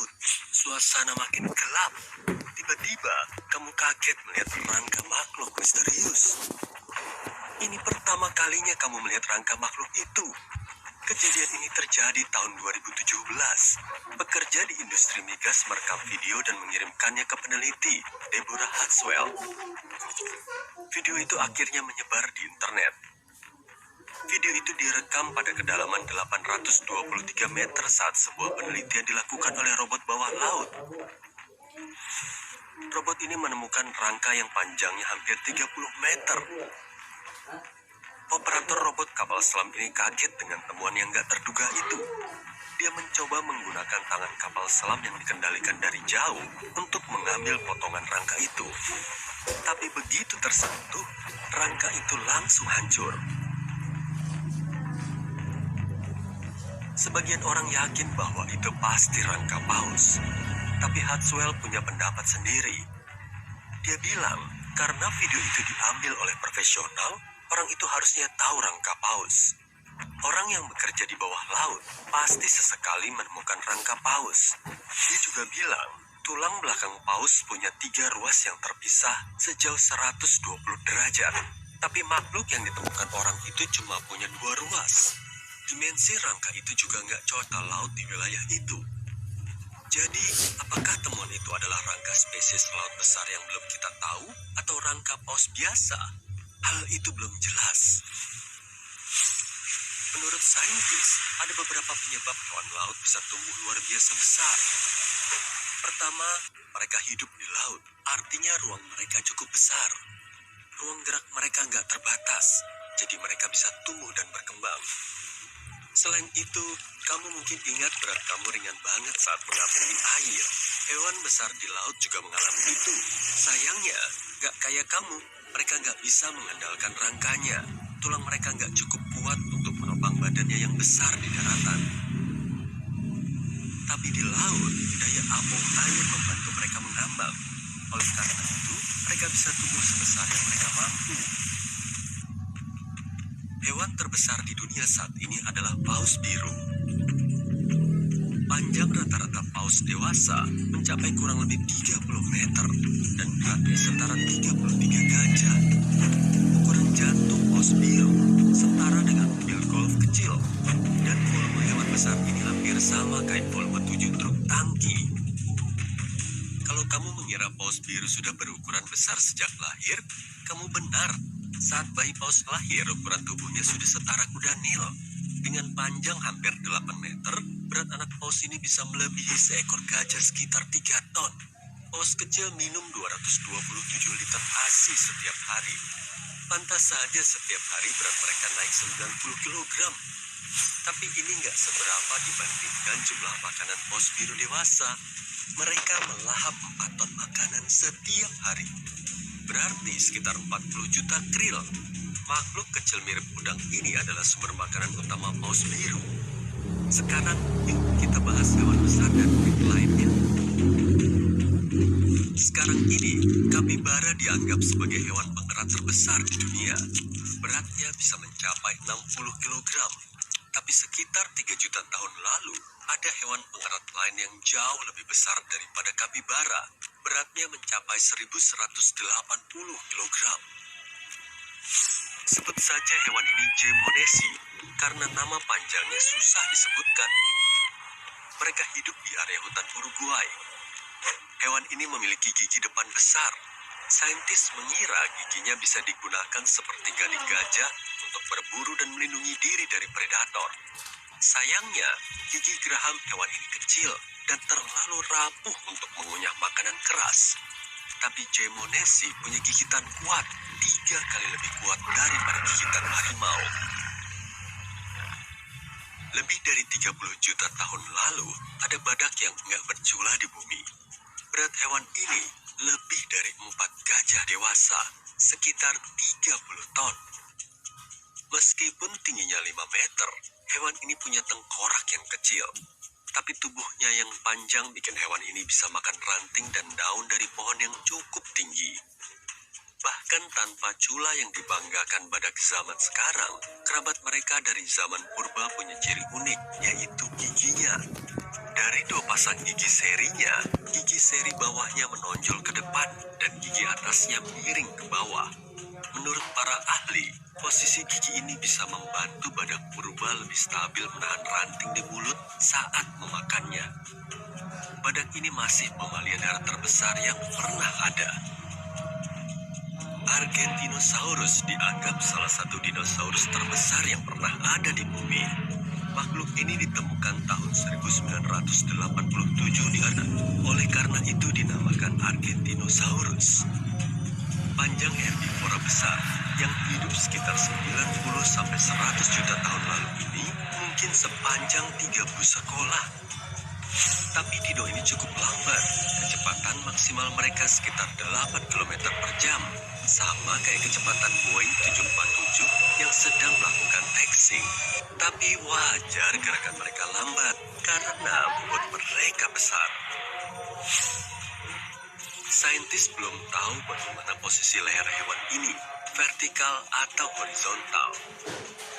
laut. Suasana makin gelap. Tiba-tiba, kamu kaget melihat rangka makhluk misterius. Ini pertama kalinya kamu melihat rangka makhluk itu. Kejadian ini terjadi tahun 2017. Pekerja di industri migas merekam video dan mengirimkannya ke peneliti, Deborah Hatswell. Video itu akhirnya menyebar di internet. Video itu direkam pada kedalaman 823 meter saat sebuah penelitian dilakukan oleh robot bawah laut. Robot ini menemukan rangka yang panjangnya hampir 30 meter. Operator robot kapal selam ini kaget dengan temuan yang gak terduga itu. Dia mencoba menggunakan tangan kapal selam yang dikendalikan dari jauh untuk mengambil potongan rangka itu. Tapi begitu tersentuh, rangka itu langsung hancur. Sebagian orang yakin bahwa itu pasti rangka paus. Tapi Hatswell punya pendapat sendiri. Dia bilang, karena video itu diambil oleh profesional, orang itu harusnya tahu rangka paus. Orang yang bekerja di bawah laut pasti sesekali menemukan rangka paus. Dia juga bilang, tulang belakang paus punya 3 ruas yang terpisah sejauh 120 derajat. Tapi makhluk yang ditemukan orang itu cuma punya 2 ruas. Dimensi rangka itu juga nggak cocok laut di wilayah itu. Jadi, apakah temuan itu adalah rangka spesies laut besar yang belum kita tahu atau rangka paus biasa? Hal itu belum jelas. Menurut saintis, ada beberapa penyebab hewan laut bisa tumbuh luar biasa besar. Pertama, mereka hidup di laut, artinya ruang mereka cukup besar. Ruang gerak mereka nggak terbatas, jadi mereka bisa tumbuh dan berkembang. Selain itu, kamu mungkin ingat berat kamu ringan banget saat mengapung di air. Hewan besar di laut juga mengalami itu. Sayangnya, gak kayak kamu, mereka gak bisa mengandalkan rangkanya. Tulang mereka gak cukup kuat untuk menopang badannya yang besar di daratan. Tapi di laut, daya apung air membantu mereka mengambang. Oleh karena itu, mereka bisa tumbuh sebesar yang mereka mampu. Hewan terbesar di dunia saat ini adalah paus biru. Panjang rata-rata paus dewasa mencapai kurang lebih 30 meter dan beratnya setara 33 gajah. Ukuran jantung paus biru setara dengan mobil golf kecil dan volume hewan besar ini hampir sama kayak volume 7 truk tangki. Kalau kamu mengira paus biru sudah berukuran besar sejak lahir, kamu benar. Saat bayi paus lahir, ukuran tubuhnya sudah setara kuda Nil. Dengan panjang hampir 8 meter, berat anak paus ini bisa melebihi seekor gajah sekitar 3 ton. Paus kecil minum 227 liter ASI setiap hari. Pantas saja setiap hari berat mereka naik 90 kilogram. Tapi ini nggak seberapa dibandingkan jumlah makanan paus biru dewasa. Mereka melahap 4 ton makanan setiap hari. Berarti sekitar 40 juta krill. Makhluk kecil mirip udang ini adalah sumber makanan utama paus biru. Sekarang, yuk kita bahas hewan besar dan unik lainnya. Sekarang ini, kapibara dianggap sebagai hewan pengerat terbesar di dunia. Beratnya bisa mencapai 60 kilogram. Tapi sekitar 3 juta tahun lalu, ada hewan pengerat lain yang jauh lebih besar daripada kapibara. Beratnya mencapai 1180 kilogram. Sebut saja hewan ini Jemonesi, karena nama panjangnya susah disebutkan. Mereka hidup di area hutan Uruguay. Hewan ini memiliki gigi depan besar. Saintis mengira giginya bisa digunakan seperti gadi gajah untuk berburu dan melindungi diri dari predator. Sayangnya, gigi geraham hewan ini kecil dan terlalu rapuh untuk mengunyah makanan keras. Tapi Jemonesi punya gigitan kuat, 3 kali lebih kuat daripada gigitan harimau. Lebih dari 30 juta tahun lalu, ada badak yang nggak bercula di bumi. Berat hewan ini lebih dari 4 gajah dewasa, sekitar 30 ton. Meskipun tingginya 5 meter, hewan ini punya tengkorak yang kecil. Tapi tubuhnya yang panjang bikin hewan ini bisa makan ranting dan daun dari pohon yang cukup tinggi. Bahkan tanpa cula yang dibanggakan badak zaman sekarang, kerabat mereka dari zaman purba punya ciri unik, yaitu giginya. Dari dua pasang gigi serinya, gigi seri bawahnya menonjol ke depan dan gigi atasnya miring ke bawah. Menurut para ahli, posisi gigi ini bisa membantu badak purba lebih stabil menahan ranting di mulut saat memakannya. Badak ini masih mamalia darat terbesar yang pernah ada. Argentinosaurus dianggap salah satu dinosaurus terbesar yang pernah ada di bumi. Makhluk ini ditemukan tahun 1987 di Argentina. Oleh karena itu dinamakan Argentinosaurus. Panjang herbivora besar yang hidup sekitar 90-100 juta tahun lalu ini mungkin sepanjang 30 sekolah. Tapi dino ini cukup lambat. Kecepatan maksimal mereka sekitar 8 km per jam. Sama kayak kecepatan Boeing 747 yang sedang melakukan taxiing. Tapi wajar gerakan mereka lambat karena bobot mereka besar. Saintis belum tahu bagaimana posisi leher hewan ini, vertikal atau horizontal.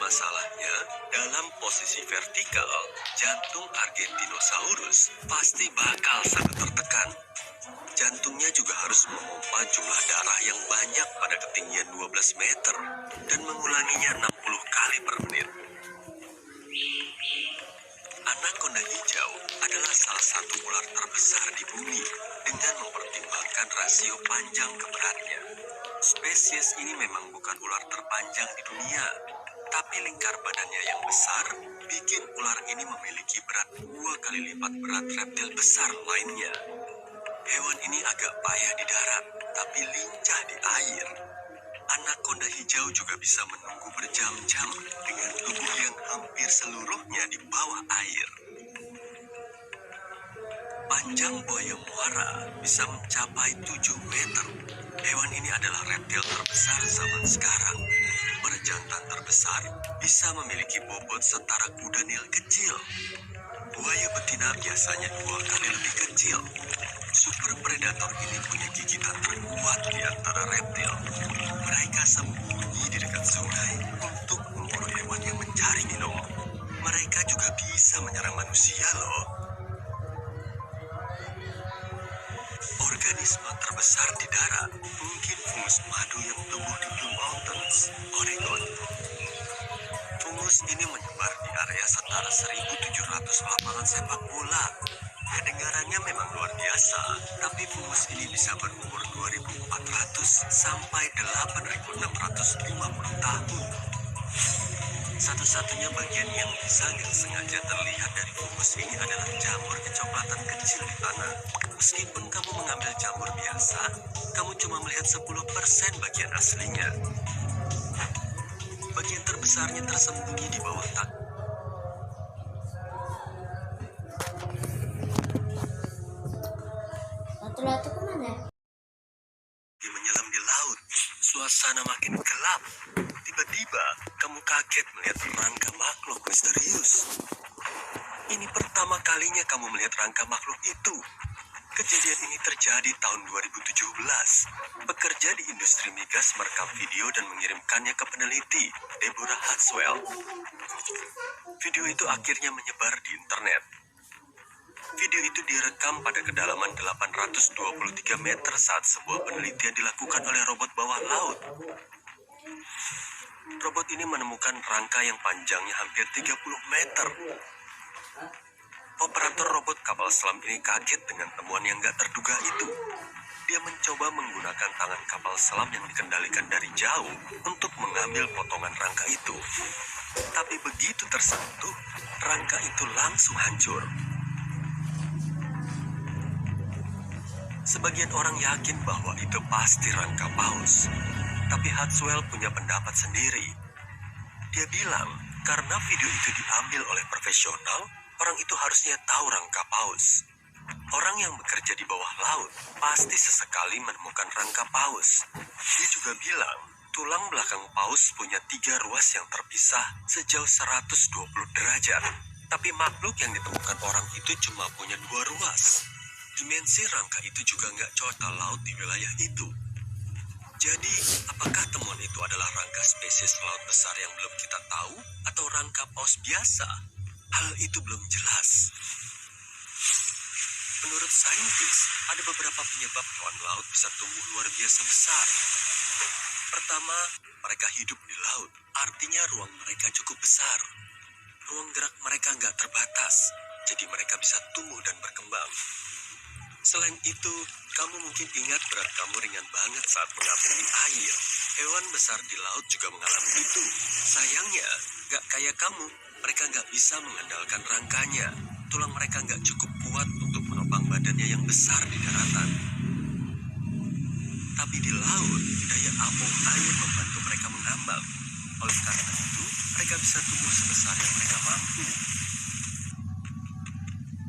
Masalahnya, dalam posisi vertikal, jantung Argentinosaurus pasti bakal sangat tertekan. Jantungnya juga harus memompa jumlah darah yang banyak pada ketinggian 12 meter dan mengulanginya 60 kali per menit. Anaconda hijau adalah salah satu ular terbesar di bumi dengan mempertimbangkan rasio panjang ke beratnya. Spesies ini memang bukan ular terpanjang di dunia, tapi lingkar badannya yang besar bikin ular ini memiliki berat 2 kali lipat berat reptil besar lainnya. Hewan ini agak payah di darat, tapi lincah di air. Anaconda hijau juga bisa menunggu berjam-jam dengan tubuh yang hampir seluruhnya di bawah air. Panjang buaya muara bisa mencapai 7 meter. Hewan ini adalah reptil terbesar zaman sekarang. Berjantan terbesar bisa memiliki bobot setara kuda Nil kecil. Buaya betina biasanya 2 kali lebih kecil. Super predator ini punya gigitan terkuat di antara reptil. Mereka sembunyi di dekat sungai untuk memburu hewan yang mencari minum. Mereka juga bisa menyerang manusia loh. Organisme terbesar di darat mungkin fungus madu yang tumbuh di Blue Mountains, Oregon. Fungus ini menyebar di area setara 1.700 lapangan sepak bola. Kedengarannya memang luar biasa, tapi fungus ini bisa berumur 2.400 sampai 8.650 tahun. Satu-satunya bagian yang bisa nggak sengaja terlihat dari fungus ini adalah jamur kecoklatan kecil di tanah. Meskipun kamu mengambil jamur biasa, kamu cuma melihat 10% bagian aslinya. Bagian terbesarnya tersembunyi di bawah tanah. Lato-lato kemana? Menyelam di laut, suasana makin gelap. Tiba-tiba, kamu kaget melihat rangka makhluk misterius. Ini pertama kalinya kamu melihat rangka makhluk itu. Kejadian ini terjadi tahun 2017. Pekerja di industri migas merekam video dan mengirimkannya ke peneliti, Deborah Hatswell. Video itu akhirnya menyebar di internet. Video itu direkam pada kedalaman 823 meter saat sebuah penelitian dilakukan oleh robot bawah laut. Robot ini menemukan rangka yang panjangnya hampir 30 meter. Operator robot kapal selam ini kaget dengan temuan yang gak terduga itu. Dia mencoba menggunakan tangan kapal selam yang dikendalikan dari jauh untuk mengambil potongan rangka itu. Tapi begitu tersentuh, rangka itu langsung hancur. Sebagian orang yakin bahwa itu pasti rangka paus. Tapi Hatswell punya pendapat sendiri. Dia bilang, karena video itu diambil oleh profesional, orang itu harusnya tahu rangka paus. Orang yang bekerja di bawah laut pasti sesekali menemukan rangka paus. Dia juga bilang, tulang belakang paus punya 3 ruas yang terpisah sejauh 120 derajat. Tapi makhluk yang ditemukan orang itu cuma punya 2 ruas. Dimensi rangka itu juga nggak cocok laut di wilayah itu. Jadi, apakah temuan itu adalah rangka spesies laut besar yang belum kita tahu atau rangka paus biasa? Hal itu belum jelas. Menurut saintis, ada beberapa penyebab hewan laut bisa tumbuh luar biasa besar. Pertama, mereka hidup di laut, artinya ruang mereka cukup besar. Ruang gerak mereka nggak terbatas, jadi mereka bisa tumbuh dan berkembang. Selain itu, kamu mungkin ingat berat kamu ringan banget saat mengapung di air. Hewan besar di laut juga mengalami itu. Sayangnya, nggak kayak kamu, mereka nggak bisa mengandalkan rangkanya. Tulang mereka nggak cukup kuat untuk menopang badannya yang besar di daratan. Tapi di laut, daya apung air membantu mereka mengambang. Oleh karena itu, mereka bisa tumbuh sebesar yang mereka mampu.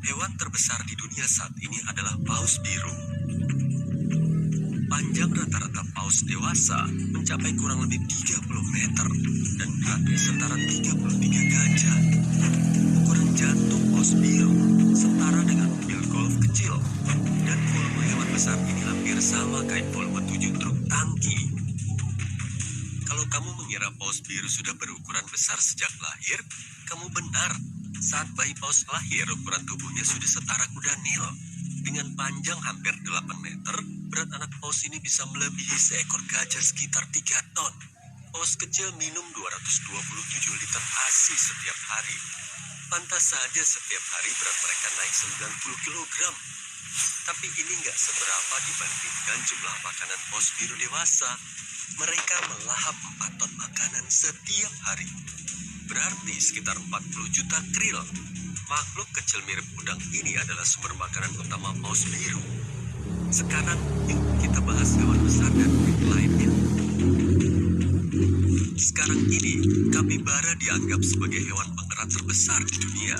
Hewan terbesar di dunia saat ini adalah paus biru. Panjang rata-rata paus dewasa mencapai kurang lebih 30 meter dan beratnya setara 33 gajah. Ukuran jantung paus biru setara dengan mobil golf kecil dan volume hewan besar ini hampir sama kayak volume 7 truk tangki. Kalau kamu mengira paus biru sudah berukuran besar sejak lahir, kamu benar. Saat bayi paus lahir, ukuran tubuhnya sudah setara kuda Nil. Dengan panjang hampir 8 meter, berat anak paus ini bisa melebihi seekor gajah sekitar 3 ton. Paus kecil minum 227 liter ASI setiap hari. Pantas saja setiap hari berat mereka naik 90 kilogram. Tapi ini nggak seberapa dibandingkan jumlah makanan paus biru dewasa. Mereka melahap 4 ton makanan setiap hari. Berarti sekitar 40 juta kril. Makhluk kecil mirip udang ini adalah sumber makanan utama paus biru. Sekarang, yuk kita bahas hewan besar dan unik lainnya. Sekarang ini, kapibara dianggap sebagai hewan pengerat terbesar di dunia.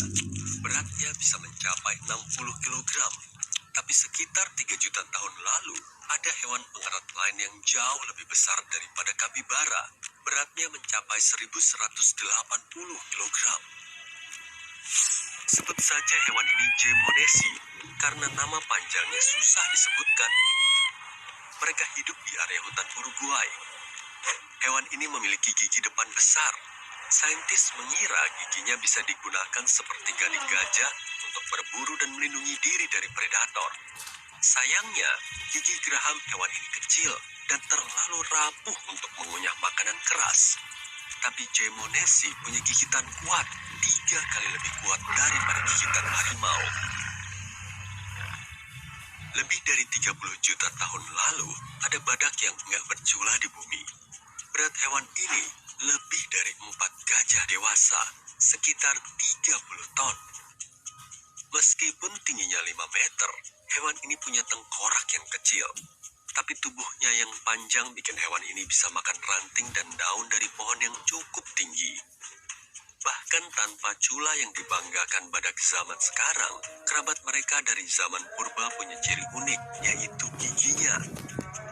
Beratnya bisa mencapai 60 kilogram. Tapi sekitar 3 juta tahun lalu, ada hewan pengerat lain yang jauh lebih besar daripada kapibara. Beratnya mencapai 1180 kilogram. Sebut saja hewan ini Jemonesi, karena nama panjangnya susah disebutkan. Mereka hidup di area hutan Uruguay. Hewan ini memiliki gigi depan besar. Saintis mengira giginya bisa digunakan seperti gali gajah untuk berburu dan melindungi diri dari predator. Sayangnya, gigi geraham hewan ini kecil dan terlalu rapuh untuk mengunyah makanan keras. Tapi Jemonesi punya gigitan kuat, 3 kali lebih kuat daripada gigitan harimau. Lebih dari 30 juta tahun lalu, ada badak yang nggak bercula di bumi. Berat hewan ini lebih dari 4 gajah dewasa, sekitar 30 ton. Meskipun tingginya 5 meter, hewan ini punya tengkorak yang kecil. Tapi tubuhnya yang panjang bikin hewan ini bisa makan ranting dan daun dari pohon yang cukup tinggi. Bahkan tanpa cula yang dibanggakan badak zaman sekarang, kerabat mereka dari zaman purba punya ciri unik, yaitu giginya.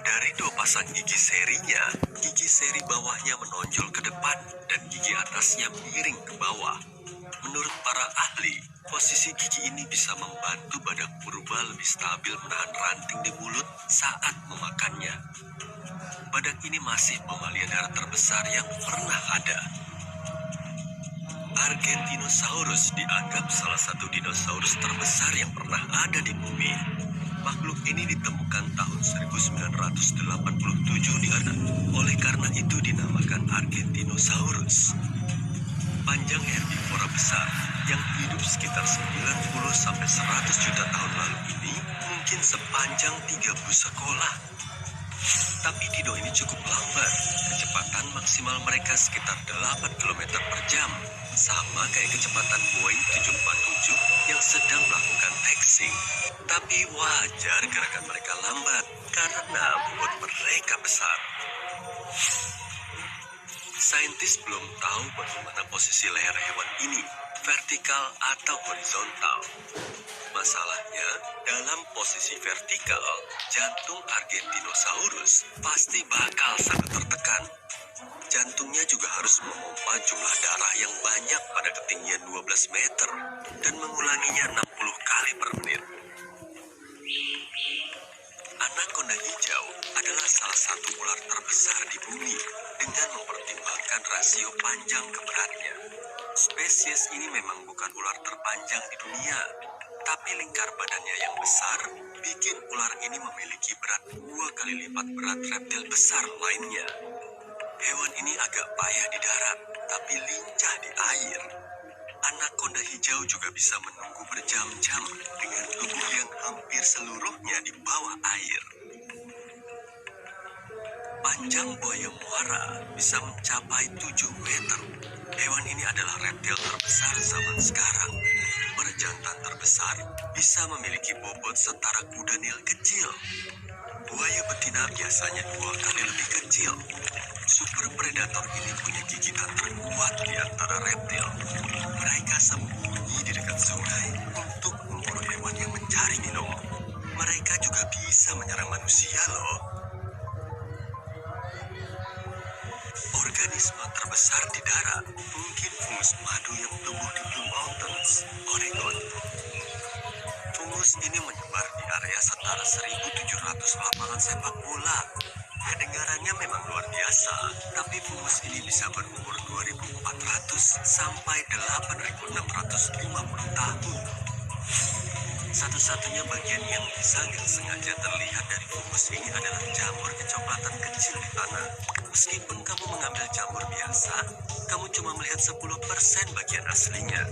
Dari 2 pasang gigi serinya, gigi seri bawahnya menonjol ke depan dan gigi atasnya miring ke bawah. Menurut para ahli, posisi gigi ini bisa membantu badak purba lebih stabil menahan ranting di mulut saat memakannya. Badak ini masih mamalia darat terbesar yang pernah ada. Argentinosaurus dianggap salah satu dinosaurus terbesar yang pernah ada di bumi. Makhluk ini ditemukan tahun 1987 di Argentina. Oleh karena itu dinamakan Argentinosaurus. Panjang herbivora besar yang hidup sekitar 90-100 juta tahun lalu ini mungkin sepanjang 3 bus sekolah. Tapi dino ini cukup lambat. Kecepatan maksimal mereka sekitar 8 km per jam. Sama kayak kecepatan Boeing 747 yang sedang melakukan taxing. Tapi wajar gerakan mereka lambat karena bobot mereka besar. Saintis belum tahu bagaimana posisi leher hewan ini, vertikal atau horizontal. Masalahnya, dalam posisi vertikal, jantung Argentinosaurus pasti bakal sangat tertekan. Jantungnya juga harus memompa jumlah darah yang banyak pada ketinggian 12 meter dan mengulanginya 60 kali per menit. Anaconda hijau adalah salah satu ular terbesar di bumi dengan mempertimbangkan rasio panjang ke beratnya. Spesies ini memang bukan ular terpanjang di dunia, Tapi lingkar badannya yang besar bikin ular ini memiliki berat 2 kali lipat berat reptil besar lainnya. Hewan ini agak payah di darat, tapi lincah di air. Anaconda hijau juga bisa menunggu berjam-jam dengan tubuh yang hampir seluruhnya di bawah air. Panjang buaya muara bisa mencapai 7 meter. Hewan ini adalah reptil terbesar zaman sekarang. Berjantan terbesar bisa memiliki bobot setara kuda Nil kecil. Buaya betina biasanya 2 kali lebih kecil. Super predator ini punya gigitan terkuat di antara reptil. Mereka sembunyi di dekat sungai untuk memburu hewan yang mencari minum. Mereka juga bisa menyerang manusia loh. Organisme terbesar di darat mungkin fungus madu yang tumbuh di Blue Mountains, Oregon. Fungus ini menyebar di area setara 1.700 lapangan sepak bola. Kedengarannya memang luar biasa, tapi fungus ini bisa berumur 2.400 sampai 8.650 tahun. Satu-satunya bagian yang bisa nggak sengaja terlihat dari fungus ini adalah jamur kecoklatan kecil di tanah. Meskipun kamu mengambil jamur biasa, kamu cuma melihat 10% bagian aslinya.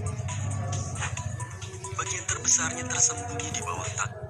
Bagian terbesarnya tersembunyi di bawah tanah.